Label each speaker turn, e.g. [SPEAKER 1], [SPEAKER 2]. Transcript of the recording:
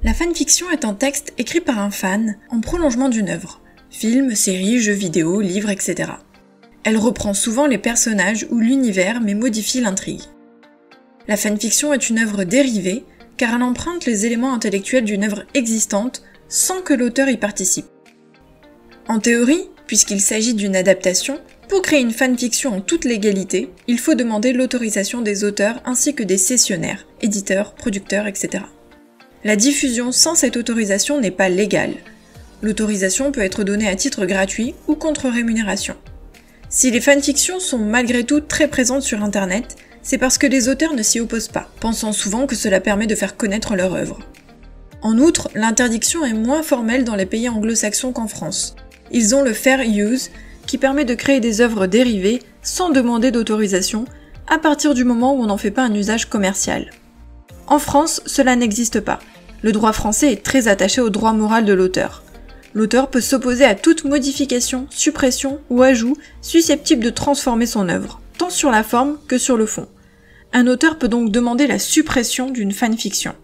[SPEAKER 1] La fanfiction est un texte écrit par un fan en prolongement d'une œuvre, film, série, jeux vidéo, livre, etc. Elle reprend souvent les personnages ou l'univers mais modifie l'intrigue. La fanfiction est une œuvre dérivée car elle emprunte les éléments intellectuels d'une œuvre existante sans que l'auteur y participe. En théorie, puisqu'il s'agit d'une adaptation, pour créer une fanfiction en toute légalité, il faut demander l'autorisation des auteurs ainsi que des cessionnaires, éditeurs, producteurs, etc. La diffusion sans cette autorisation n'est pas légale. L'autorisation peut être donnée à titre gratuit ou contre rémunération. Si les fanfictions sont malgré tout très présentes sur internet, c'est parce que les auteurs ne s'y opposent pas, pensant souvent que cela permet de faire connaître leur œuvre. En outre, l'interdiction est moins formelle dans les pays anglo-saxons qu'en France. Ils ont le fair use, qui permet de créer des œuvres dérivées sans demander d'autorisation, à partir du moment où on n'en fait pas un usage commercial. En France, cela n'existe pas. Le droit français est très attaché au droit moral de l'auteur. L'auteur peut s'opposer à toute modification, suppression ou ajout susceptible de transformer son œuvre, tant sur la forme que sur le fond. Un auteur peut donc demander la suppression d'une fanfiction.